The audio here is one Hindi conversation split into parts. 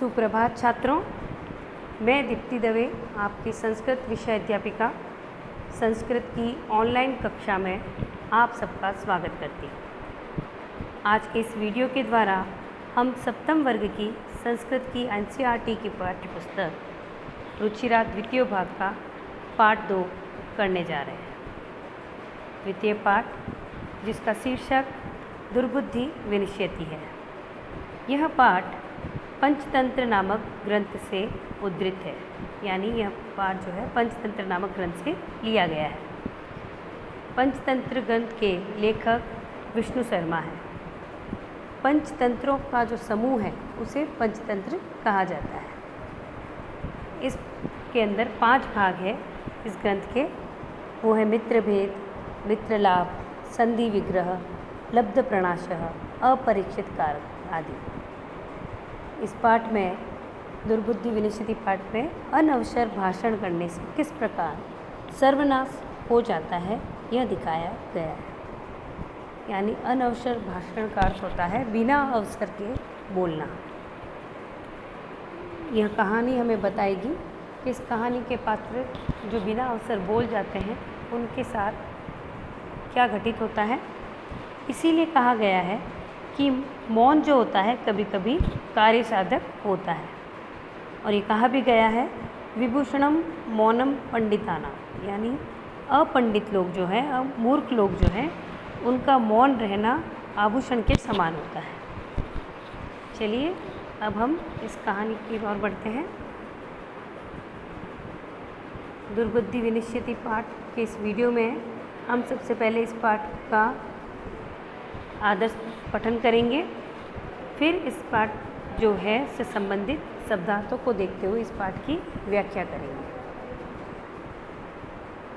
सुप्रभात छात्रों, मैं दीप्ति दवे आपकी संस्कृत विषय अध्यापिका संस्कृत की ऑनलाइन कक्षा में आप सबका स्वागत करती हूँ। आज के इस वीडियो के द्वारा हम सप्तम वर्ग की संस्कृत की एनसीईआरटी की पाठ्यपुस्तक रुचिरा द्वितीय भाग का पाठ 2 करने जा रहे हैं। द्वितीय पाठ जिसका शीर्षक दुर्बुद्धि विनिश्यति है। यह पाठ पंचतंत्र नामक ग्रंथ से उद्धृत है, यानी यह पाठ जो है पंचतंत्र नामक ग्रंथ से लिया गया है। पंचतंत्र ग्रंथ के लेखक विष्णु शर्मा हैं। पंचतंत्रों का जो समूह है उसे पंचतंत्र कहा जाता है। इसके अंदर 5 भाग है इस ग्रंथ के, वो है मित्रभेद, मित्रलाभ, संधि विग्रह, लब्ध प्रणाशः, अपरीक्षित कारक आदि। इस पाठ में दुर्बुद्धि विनिश्यति पाठ में अनवसर भाषण करने से किस प्रकार सर्वनाश हो जाता है यह दिखाया गया है। यानी अनवसर भाषण का अर्थ होता है बिना अवसर के बोलना। यह कहानी हमें बताएगी कि इस कहानी के पात्र जो बिना अवसर बोल जाते हैं उनके साथ क्या घटित होता है। इसीलिए कहा गया है कि मौन जो होता है कभी कभी कार्य साधक होता है। और ये कहा भी गया है विभूषणम मौनम पंडिताना, यानी अपंडित लोग जो हैं, मूर्ख लोग जो हैं, उनका मौन रहना आभूषण के समान होता है। चलिए अब हम इस कहानी की ओर बढ़ते हैं। दुर्बुद्धि विनिश्यति पाठ के इस वीडियो में हम सबसे पहले इस पाठ का आदर्श पठन करेंगे, फिर इस पाठ जो है से संबंधित शब्दार्थों को देखते हुए इस पाठ की व्याख्या करेंगे।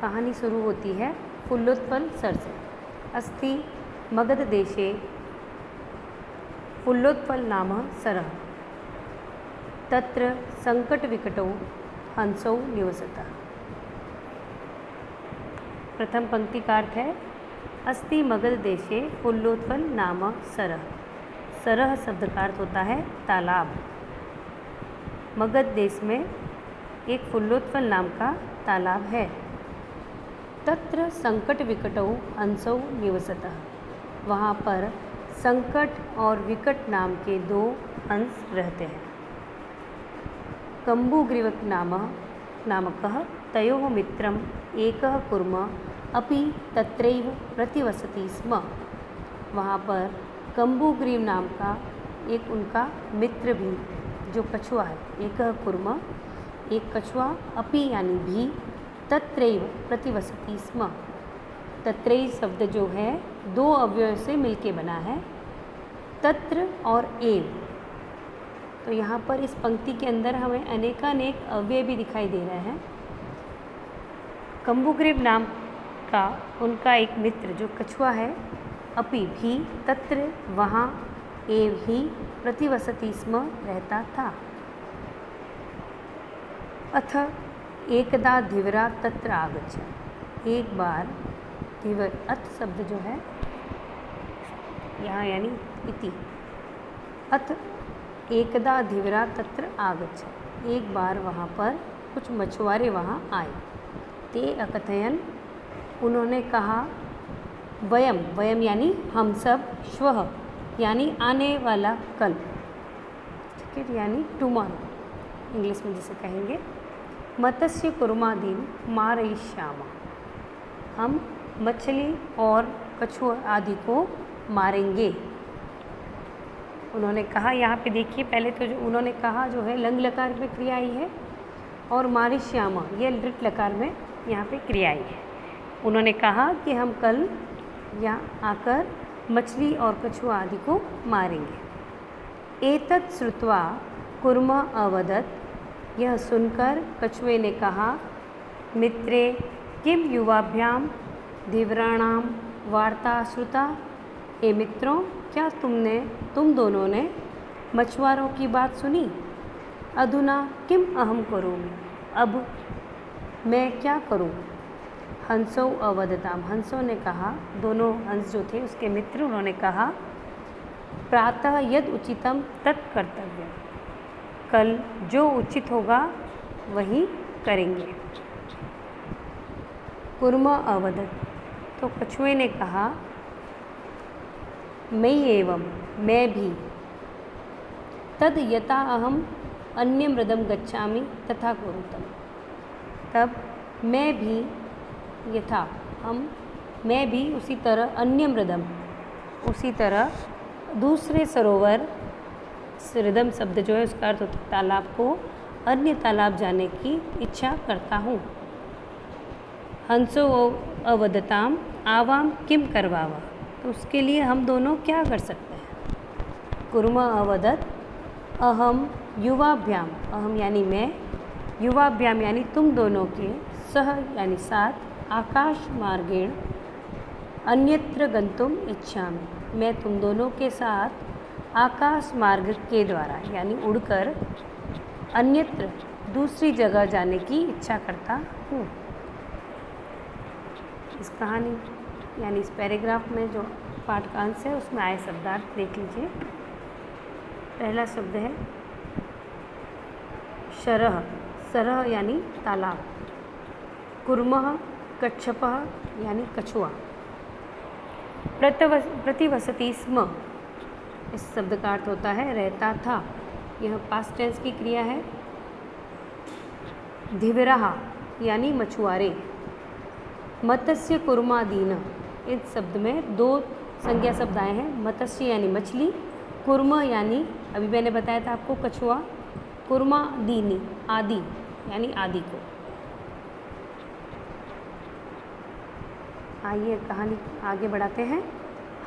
कहानी शुरू होती है फुल्लोत्पल सर से। अस्ति मगध देशे फुल्लोत्पल नाम सरः, तत्र संकट विकटौ हंसौ निवसतः। प्रथम पंक्ति का अर्थ है अस्ति मगध देशे फुल्लोत्पल नाम सरः। सरः शब्द का अर्थ होता है तालाब। मगध देश में एक फुल्लोत्पल नाम का तालाब है। तत्र संकट विकटौ हंसौ निवसतः, वहाँ पर संकट और विकट नाम के 2 हंस रहते हैं। कम्बुग्रीवक नामकः तयोः मित्रम् एकः कुर्म अपि तत्रैव प्रतिवसति स्म। वहाँ पर कम्बुग्रीव नाम का एक उनका मित्र भी जो कछुआ है, एकः कुर्म एक कछुआ, अपि यानी भी, तत्रैव प्रतिवसति स्म। तत्रैव शब्द जो है 2 अव्ययों से मिलके बना है, तत्र और एव। तो यहाँ पर इस पंक्ति के अंदर हमें अनेकानेक अव्यय भी दिखाई दे रहे हैं। कम्बुग्रीव नाम का उनका एक मित्र जो कछुआ है, अपि भी, तत्र वहाँ, एव ही, प्रतिवसति स्म रहता था। अथ एकदा धीवरा तत्र आगच्छ। एक बार धीवर, अथ शब्द जो है यहाँ यानी इति। अथ एकदा धीवरा तत्र आगच्छ। एक बार वहाँ पर कुछ मछुआरे वहाँ आए। ते अकथयन, उन्होंने कहा, वयम, वयम यानी हम सब, श्वः यानी आने वाला कल, ठीक है, यानी टुमारो इंग्लिश में जिसे कहेंगे, मत्स्य कुर्मादीन मारयिष्यामः, हम मछली और कछुआ आदि को मारेंगे। उन्होंने कहा, यहाँ पे देखिए पहले तो जो उन्होंने कहा जो है लंग लकार में क्रिया आई है, और मारिष्यामा ये लृट लकार में यहाँ पे क्रिया आई है। उन्होंने कहा कि हम कल यहाँ आकर मछली और कछुआ आदि को मारेंगे। एतत् श्रुत्वा कुर्म अवदत्, यह सुनकर कछुए ने कहा, मित्रे किम युवाभ्याम धीवराणाम वार्ता श्रुता। हे मित्रों, क्या तुम दोनों ने मछुआरों की बात सुनी। अधुना किम अहम करोमि, अब मैं क्या करूं। हंसौ अवदताम, हंसों ने कहा, दोनों हंस जो थे उसके मित्र, उन्होंने कहा, प्रातः यद उचितम तत् कर्तव्यम, कल जो उचित होगा वही करेंगे। कुर्म अवदत्, तो कछुए ने कहा, मयि एवं, मैं भी, तद यथा अहम अन्यमृदं गच्छामि तथा कुरुतम, तब मैं भी यथा मैं भी उसी तरह अन्यमृदम, उसी तरह दूसरे सरोवर, हृदम शब्द जो है उसका अर्थ होता है तालाब को, अन्य तालाब जाने की इच्छा करता हूँ। हंसो अवदताम आवाम किम करवावा, तो उसके लिए हम दोनों क्या कर सकते हैं। कुर्म अवदत अहम युवाभ्याम, अहम यानी मैं, युवाभ्याम यानी तुम दोनों के, सह यानी साथ, आकाश मार्गेण अन्यत्र गंतुम इच्छामि, मैं तुम दोनों के साथ आकाश मार्ग के द्वारा यानी उड़कर अन्यत्र दूसरी जगह जाने की इच्छा करता हूँ। इस कहानी यानी इस पैराग्राफ में जो पाठकांश है उसमें आए शब्दार्थ देख लीजिए। पहला शब्द है शरह, सरह यानी तालाब, कुर्मः कच्छपः यानी कछुआ, प्रतिवसति स्म, इस शब्द का अर्थ होता है रहता था, यह पास्ट टेंस की क्रिया है। धिवराः यानी मछुआरे, मत्स्य कुर्मादीन, इस शब्द में दो संज्ञा शब्द आए हैं। मत्स्य यानी मछली, कुर्म यानी अभी मैंने बताया था आपको कछुआ, कुर्मादीनी आदि यानी आदि को। आइए कहानी आगे बढ़ाते हैं।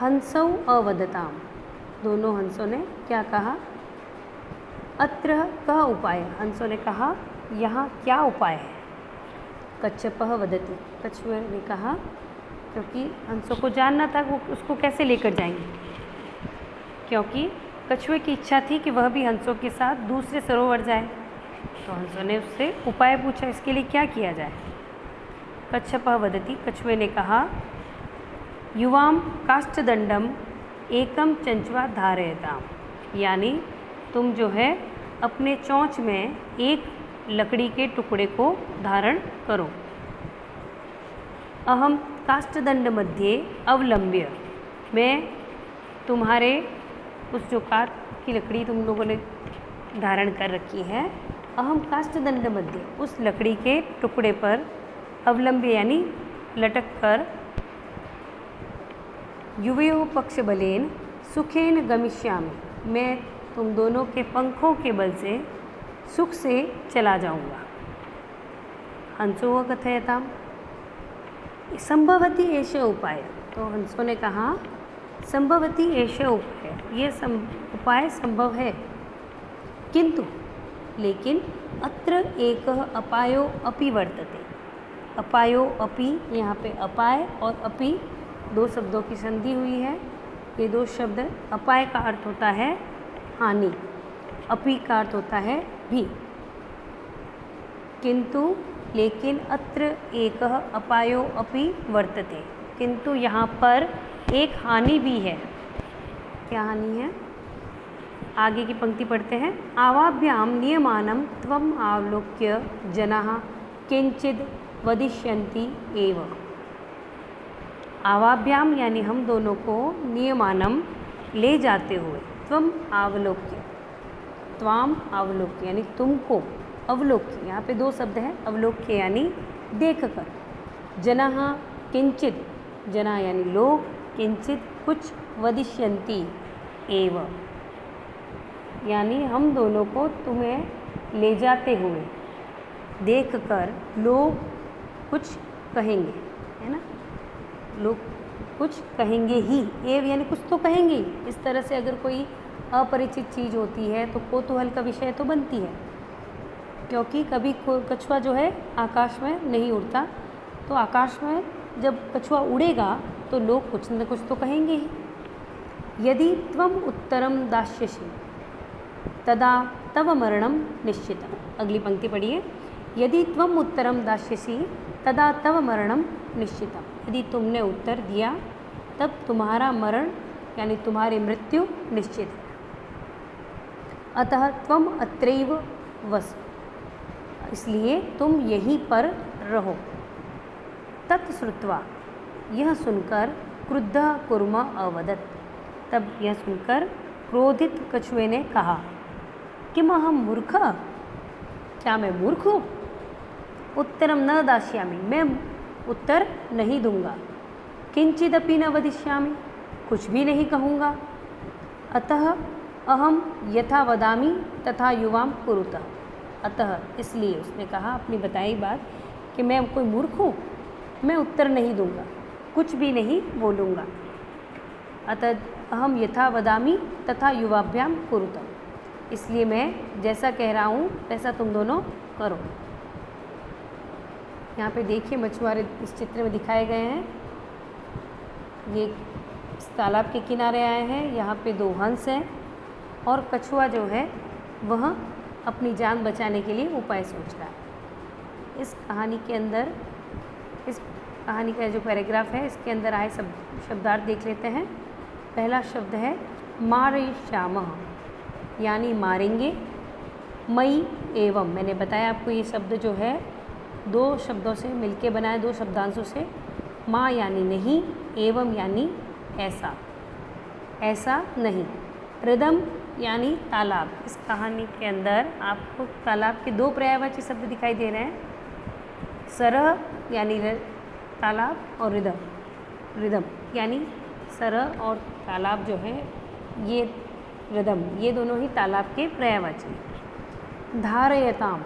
हंसौ अवदताम, दोनों हंसों ने क्या कहा। अत्र कः उपाय, हंसों ने कहा यहाँ क्या उपाय है। कच्छपः वदति, कछुए ने कहा, क्योंकि हंसों को जानना था वो उसको कैसे लेकर जाएंगे, क्योंकि कछुए की इच्छा थी कि वह भी हंसों के साथ दूसरे सरोवर जाए, तो हंसों ने उससे उपाय पूछा इसके लिए क्या किया जाए। कच्छपः वदति, कछुए ने कहा, युवाम काष्ठदंडम एकम चंचवा धारयताम, यानी तुम जो है अपने चोंच में एक लकड़ी के टुकड़े को धारण करो। अहम काष्ठदंड मध्ये अवलंब्य, मैं तुम्हारे उस जो काठ की लकड़ी तुम लोगों ने धारण कर रखी है, अहम काष्ठदंड मध्य, उस लकड़ी के टुकड़े पर अवलंब्य यानी लटक कर, युवयोः पक्षबलेन सुखेन गमिष्यामि, मैं तुम दोनों के पंखों के बल से सुख से चला जाऊंगा। हंसो कथयताम संभवती एष उपाय, तो हंसों ने कहा संभवती एष उपाय, ये उपाय संभव है, किंतु लेकिन अत्र एक अपायो अपि वर्तते, अपायो अपि, यहाँ पे अपाय और अपि दो शब्दों की संधि हुई है। ये दो शब्द, अपाय का अर्थ होता है हानि, अपि का अर्थ होता है भी, किंतु लेकिन अत्र एक अपायो अपि वर्तते, किंतु यहाँ पर एक हानि भी है। क्या हानि है, आगे की पंक्ति पढ़ते हैं। आवाभ्याम नियमानं त्वम् आवलोक्य जनाः किंचिद वदिष्यन्ति एव, आवाभ्याम यानी हम दोनों को, नियमानम ले जाते हुए, त्वम अवलोक्य, त्वाम अवलोक्य यानी तुमको, अवलोक्य यहाँ पे दो शब्द हैं, अवलोक्य यानी देख कर, जनाः किंचित, जना यानी लोग, किंचित कुछ, वदिष्यन्ति एव यानी हम दोनों को तुम्हें ले जाते हुए देख कर लोग कुछ कहेंगे, है ना, लोग कुछ कहेंगे ही, एव यानी कुछ तो कहेंगे ही। इस तरह से अगर कोई अपरिचित चीज़ होती है तो कौतूहल का विषय तो बनती है, क्योंकि कभी कछुआ जो है आकाश में नहीं उड़ता, तो आकाश में जब कछुआ उड़ेगा तो लोग कुछ न कुछ तो कहेंगे ही। यदि त्वम उत्तरम दास्यसि तदा तव मरणम निश्चितम, अगली पंक्ति पढ़िए। यदि त्वम उत्तरम दास्यसि तदा तव मरणम निश्चितम, यदि तुमने उत्तर दिया तब तुम्हारा मरण यानी तुम्हारी मृत्यु निश्चित है। अतः त्वम अत्रैव वस, इसलिए तुम यहीं पर रहो। तत् श्रुत्वा, यह सुनकर क्रुद्धः कूर्मः अवदत्, तब यह सुनकर क्रोधित कछुए ने कहा, किम अहम मूर्खः, क्या मैं मूर्ख हूँ? उत्तरम न दास्यामि, मैं उत्तर नहीं दूंगा। किंचिदपि न वदिष्यामि, कुछ भी नहीं कहूँगा। अतः अहम यथा वदामि तथा युवाम कुरुत, अतः इसलिए उसने कहा अपनी बताई बात कि मैं कोई मूर्ख हूँ, मैं उत्तर नहीं दूंगा, कुछ भी नहीं बोलूँगा। अतः अहम यथा वदामि तथा युवाभ्याम कुरुत, इसलिए मैं जैसा कह रहा हूँ वैसा तुम दोनों करो। यहाँ पे देखिए मछुआरे इस चित्र में दिखाए गए हैं। ये इस तालाब के किनारे आए हैं, यहाँ पे दो हंस हैं और कछुआ जो है वह अपनी जान बचाने के लिए उपाय सोच रहा है। इस कहानी के अंदर, इस कहानी का जो पैराग्राफ है इसके अंदर आए सब शब्दार्थ देख लेते हैं। पहला शब्द है मारयिष्यामः, यानी मारेंगे। मई एवं, मैंने बताया आपको ये शब्द जो है दो शब्दों से मिलके बना है, दो शब्दांशों से। माँ यानी नहीं, एवं यानी ऐसा, ऐसा नहीं। हृदम यानी तालाब। इस कहानी के अंदर आपको तालाब के दो पर्यायवाची शब्द दिखाई दे रहे हैं, सरह यानी तालाब और रिदम, रिदम यानी सरह और तालाब जो है ये रिदम, ये दोनों ही तालाब के पर्यायवाची। धारयताम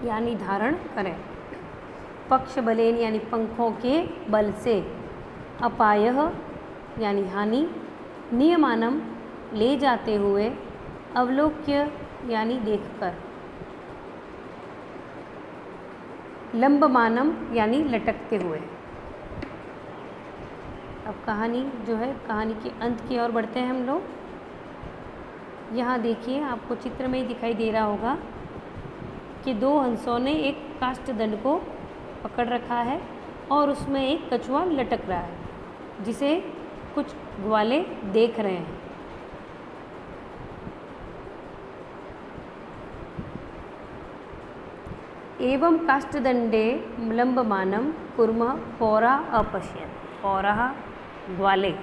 यानी धारण करें। पक्ष बलेन यानी पंखों के बल से। अपायः यानी हानि। नियमानम ले जाते हुए। अवलोक्य यानी देखकर। लंबमानम यानी लटकते हुए। अब कहानी जो है, कहानी के अंत की ओर बढ़ते हैं हम लोग। यहाँ देखिए आपको चित्र में ही दिखाई दे रहा होगा कि दो हंसों ने एक काष्ठदंड को पकड़ रखा है और उसमें एक कछुआ लटक रहा है जिसे कुछ ग्वाले देख रहे हैं। एवं काष्ठदंडे लंबमानम कूर्मः पौरा अपश्यन्। पौरः ग्वाले।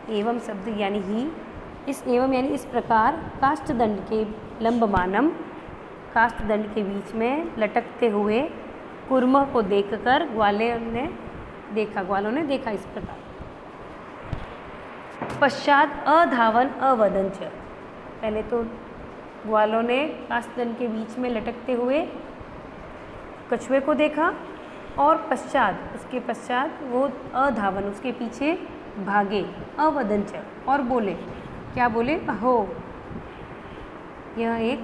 एवं शब्द यानी ही, इस एवं यानी इस प्रकार काष्ठदंड के लंबमानम, काष्ठदंड के बीच में लटकते हुए कूर्मः को देखकर ग्वालों ने देखा इस प्रकार। पश्चात अधावन अवदंच, पहले तो ग्वालों ने काष्ठदंड के बीच में लटकते हुए कछुए को देखा और उसके पश्चात वो अधावन, उसके पीछे भागे। अवदंच और बोले, क्या बोले? अहो। यह एक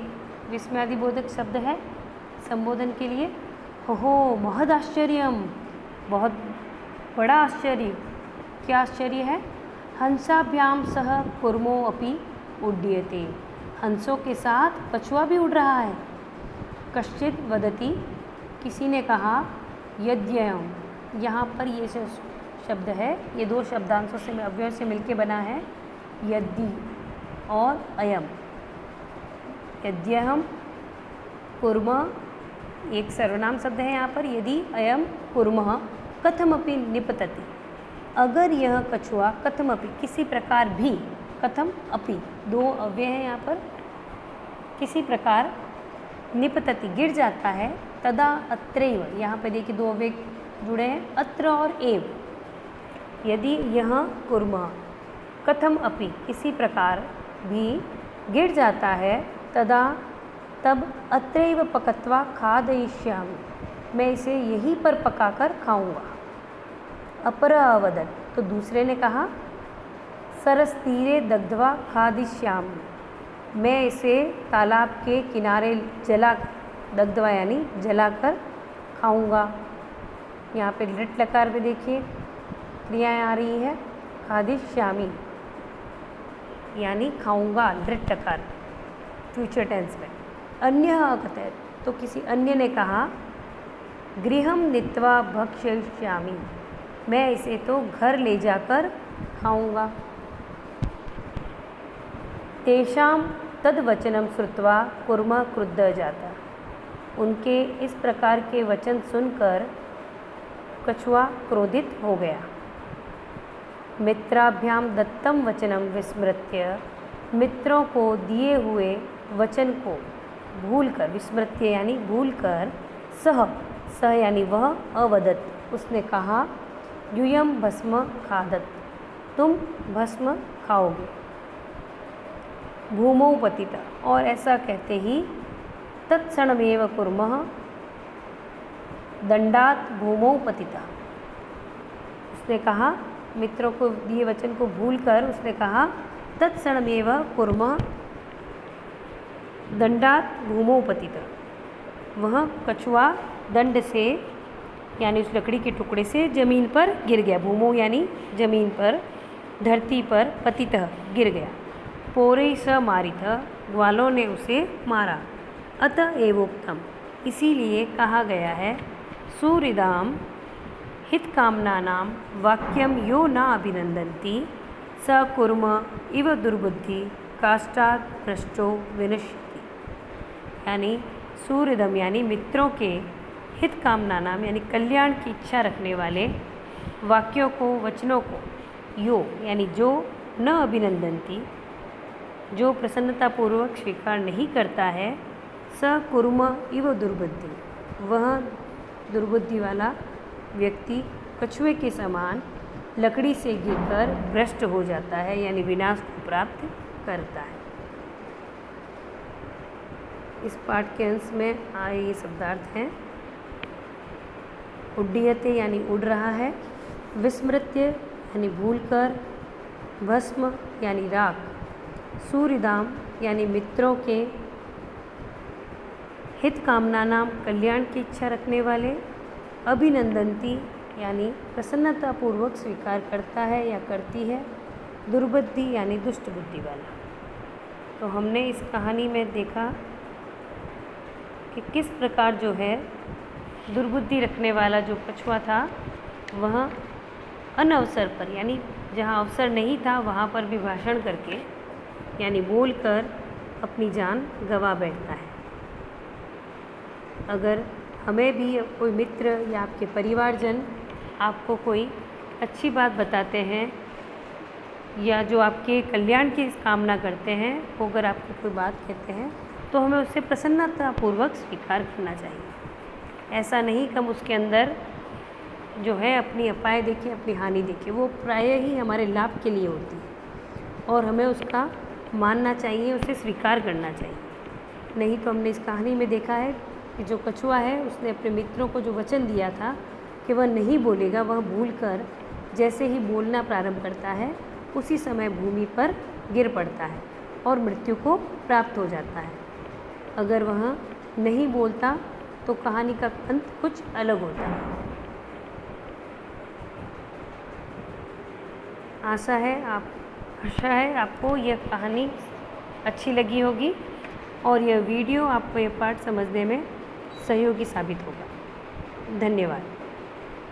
विस्मयादिबोधक शब्द है संबोधन के लिए। हो महद आश्चर्यम, बहुत बड़ा आश्चर्य। क्या आश्चर्य है? हंसाभ्याम सह कूर्मो अपि उड्डीयते, हंसों के साथ कछुआ भी उड़ रहा है। कश्चित वदति, किसी ने कहा। यद्ययम, यहाँ पर ये जो शब्द है ये दो शब्दांशों से, अव्ययों से मिलके बना है, यदि और अयम। यद्यहम कूर्मः एक सर्वनाम शब्द है यहाँ पर। यदि अयम कूर्मः कथमपि निपतति, अगर यह कछुआ कथमपि किसी प्रकार भी, कथम अपि दो अव्यय हैं यहाँ पर, किसी प्रकार निपतति गिर जाता है। तदा अत्रैव, यहाँ पे देखिए दो अव्यय जुड़े हैं, अत्र और एव। यदि यह कूर्मः कथम अपि किसी प्रकार भी गिर जाता है, तदा तब अत्रैव पकत्वा खादयिष्यामि, मैं इसे यहीं पर पकाकर खाऊंगा। अपर अवदत्, तो दूसरे ने कहा। सरस्तीरे दग्ध्वा खादिष्यामि, मैं इसे तालाब के किनारे जला, दग्ध्वा यानी जलाकर खाऊंगा। यहाँ पे लृट लकार पे देखिए क्रियाएं आ रही है। खादिष्यामि यानी खाऊंगा, लृट लकार फ्यूचर टेंस में। अन्य कथयत्, तो किसी अन्य ने कहा। गृहम नीत्वा भक्षयिष्यामि, मैं इसे तो घर ले जाकर खाऊंगा। तेषां तद्वचनं श्रुत्वा कूर्मः क्रुद्धः जाता। उनके इस प्रकार के वचन सुनकर कछुआ क्रोधित हो गया। मित्राभ्यां दत्तं वचनं विस्मृत्य, मित्रों को दिए हुए वचन को भूलकर, विस्मृत्य यानी भूलकर, सह यानी वह, अवदत् उसने कहा, यूयं भस्म खादत् तुम भस्म खाओगे। भूमौ पतिता और ऐसा कहते ही तत्क्षणमेव कुर्मः दंडात भूमौ पतिता। उसने कहा, मित्रों को दिए वचन को भूलकर उसने कहा, तत्क्षणमेव कुर्मः दंडात भूमौ पतिता। वह कछुआ दंड से यानी उस लकड़ी के टुकड़े से जमीन पर गिर गया। भूमौ यानी जमीन पर, धरती पर, पतितः गिर गया। पोरे स मारितः ग्वालों ने उसे मारा। अतः एवोक्तम इसीलिए कहा गया है, सुहृदाम हितकामनानां वाक्यम यो न अभिनंदन्ति स कुर्म इव दुर्बुद्धि काष्ठात् भ्रष्टो विनश्यति। यानी सुहृदम यानी मित्रों के, हित कामना नाम यानी कल्याण की इच्छा रखने वाले वाक्यों को, वचनों को, यो यानी जो, न अभिनंदन्ति जो प्रसन्नतापूर्वक स्वीकार नहीं करता है, स कुर्म इव दुर्बुद्धि वह दुर्बुद्धि वाला व्यक्ति कछुए के समान लकड़ी से गिरकर भ्रष्ट हो जाता है यानी विनाश को प्राप्त करता है। इस पाठ के अंश में आए ये शब्दार्थ हैं। उड्डीयते यानी उड़ रहा है, विस्मृत्य यानी भूलकर, भस्म यानी राख, सुहृदाम यानी मित्रों के, हित कामना नाम कल्याण की इच्छा रखने वाले, अभिनंदन्ति यानी प्रसन्नतापूर्वक स्वीकार करता है या करती है, दुर्बुद्धि यानी दुष्ट बुद्धि वाला। तो हमने इस कहानी में देखा कि किस प्रकार जो है दुर्बुद्धि रखने वाला जो कछुआ था वह अनअवसर पर यानी जहाँ अवसर नहीं था वहाँ पर भी भाषण करके यानी बोलकर अपनी जान गंवा बैठता है। अगर हमें भी कोई मित्र या आपके परिवारजन आपको कोई अच्छी बात बताते हैं या जो आपके कल्याण की कामना करते हैं, वो अगर आपको कोई बात कहते हैं तो हमें उससे प्रसन्नतापूर्वक स्वीकार करना चाहिए। ऐसा नहीं कि हम उसके अंदर जो है अपनी अपाय देखें, अपनी हानि देखें। वो प्रायः ही हमारे लाभ के लिए होती है और हमें उसका मानना चाहिए, उसे स्वीकार करना चाहिए। नहीं तो हमने इस कहानी में देखा है कि जो कछुआ है उसने अपने मित्रों को जो वचन दिया था कि वह नहीं बोलेगा, वह भूलकर जैसे ही बोलना प्रारंभ करता है उसी समय भूमि पर गिर पड़ता है और मृत्यु को प्राप्त हो जाता है। अगर वह नहीं बोलता तो कहानी का अंत कुछ अलग होता है। आशा है आपको यह कहानी अच्छी लगी होगी और यह वीडियो आपको यह पाठ समझने में सहयोगी साबित होगा। धन्यवाद।